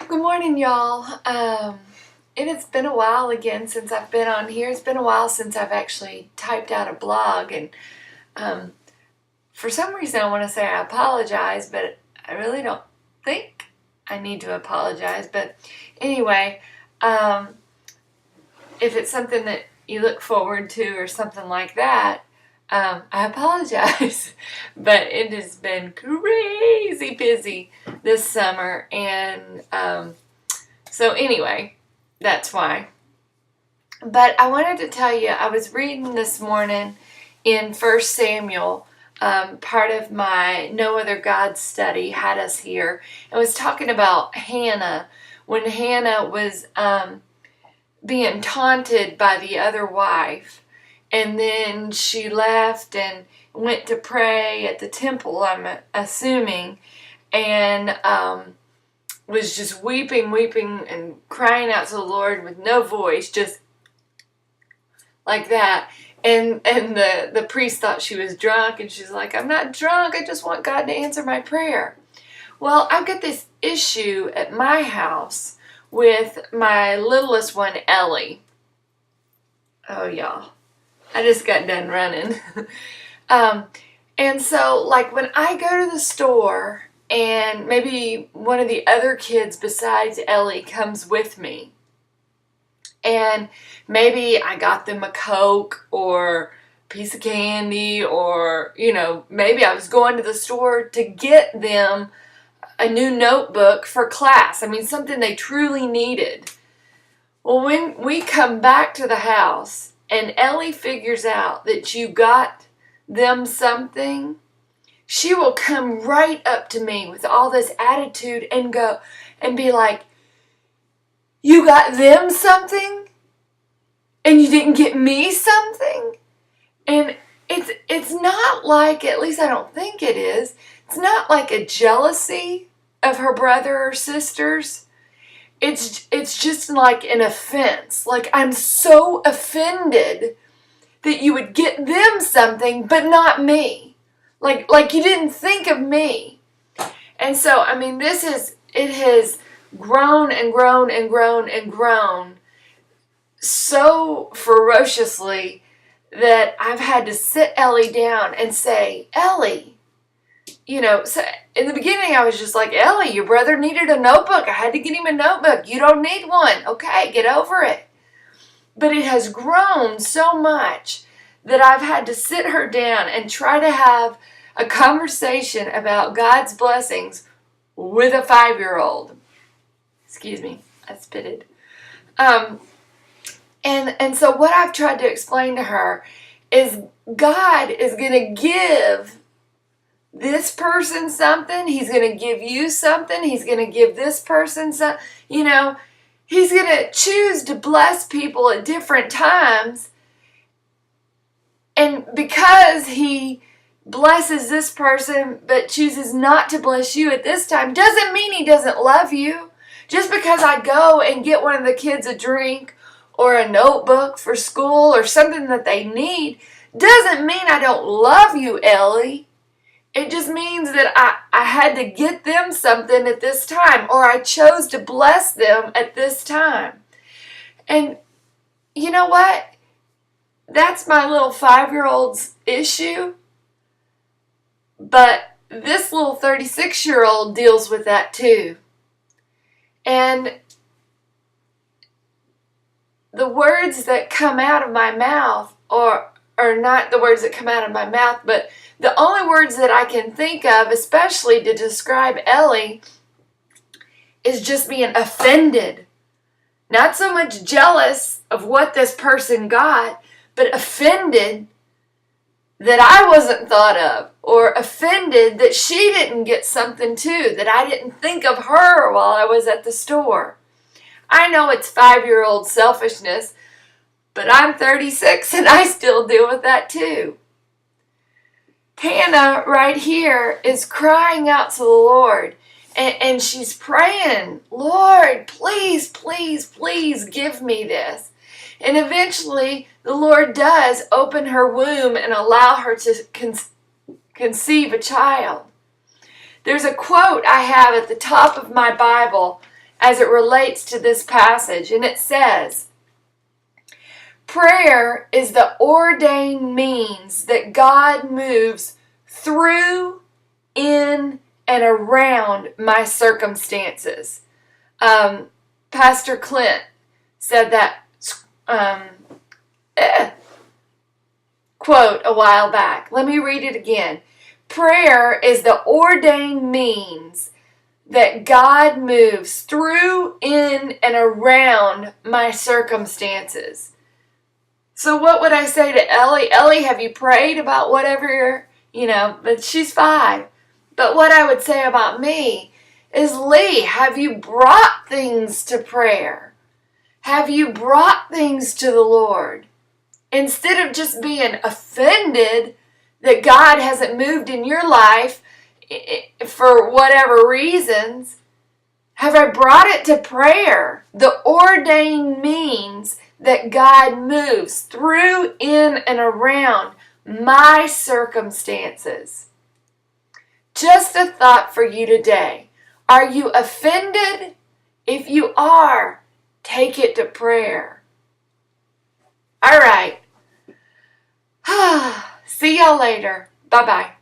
Good morning, y'all. It has been a while again since I've been on here. It's been a while since I've actually typed out a blog, and for some reason I want to say I apologize, but I really don't think I need to apologize. But anyway, if it's something that you look forward to or something like that, I apologize. But it has been crazy busy this summer, and so anyway, that's why. But I wanted to tell you, I was reading this morning in 1 Samuel, part of my No Other God study had us here. It was talking about Hannah, when Hannah was being taunted by the other wife, and then she left and went to pray at the temple, I'm assuming, and was just weeping and crying out to the Lord with no voice, just like that. And the priest thought she was drunk, and she's like, I'm not drunk, I just want God to answer my prayer. Well, I've got this issue at my house with my littlest one, Ellie. Oh, y'all. I just got done running. And so, like, when I go to the store and maybe one of the other kids besides Ellie comes with me, and maybe I got them a Coke or a piece of candy, or, maybe I was going to the store to get them a new notebook for class. I mean, something they truly needed. Well, when we come back to the house and Ellie figures out that you got them something, she will come right up to me with all this attitude and go and be like, you got them something? And you didn't get me something? And it's not like, at least I don't think it is, it's not like a jealousy of her brother or sisters. It's just like an offense. Like, I'm so offended that you would get them something, but not me. Like you didn't think of me. And so, I mean, it has grown and grown and grown and grown so ferociously that I've had to sit Ellie down and say, Ellie, so in the beginning I was just like, Ellie, your brother needed a notebook. I had to get him a notebook. You don't need one. Okay, get over it. But it has grown so much that I've had to sit her down and try to have a conversation about God's blessings with a 5-year-old. Excuse me, I spitted. And so what I've tried to explain to her is God is going to give this person something. He's going to give you something. He's going to give this person something. He's going to choose to bless people at different times. And because he blesses this person but chooses not to bless you at this time, doesn't mean he doesn't love you. Just because I go and get one of the kids a drink or a notebook for school or something that they need, doesn't mean I don't love you, Ellie. It just means that I had to get them something at this time, or I chose to bless them at this time. And you know what? That's my little 5-year-old's issue. But this little 36-year-old deals with that too. And the words that come out of my mouth are not the words that come out of my mouth, but the only words that I can think of, especially to describe Ellie, is just being offended. Not so much jealous of what this person got, but offended that I wasn't thought of, or offended that she didn't get something too, that I didn't think of her while I was at the store. I know it's 5-year-old selfishness, but I'm 36 and I still deal with that too. Hannah right here is crying out to the Lord, and she's praying, Lord, please, please, please give me this. And eventually the Lord does open her womb and allow her to conceive a child. There's a quote I have at the top of my Bible, as it relates to this passage. And it says, prayer is the ordained means that God moves through, in, and around my circumstances. Pastor Clint said that quote a while back. Let me read it again. Prayer is the ordained means that God moves through, in, and around my circumstances. So what would I say to Ellie? Ellie, have you prayed about whatever but she's 5. But what I would say about me is, Lee, have you brought things to prayer? Have you brought things to the Lord? Instead of just being offended that God hasn't moved in your life for whatever reasons, have I brought it to prayer? The ordained means that God moves through, in, and around my circumstances. Just a thought for you today. Are you offended? If you are, take it to prayer. All right. See y'all later. Bye-bye.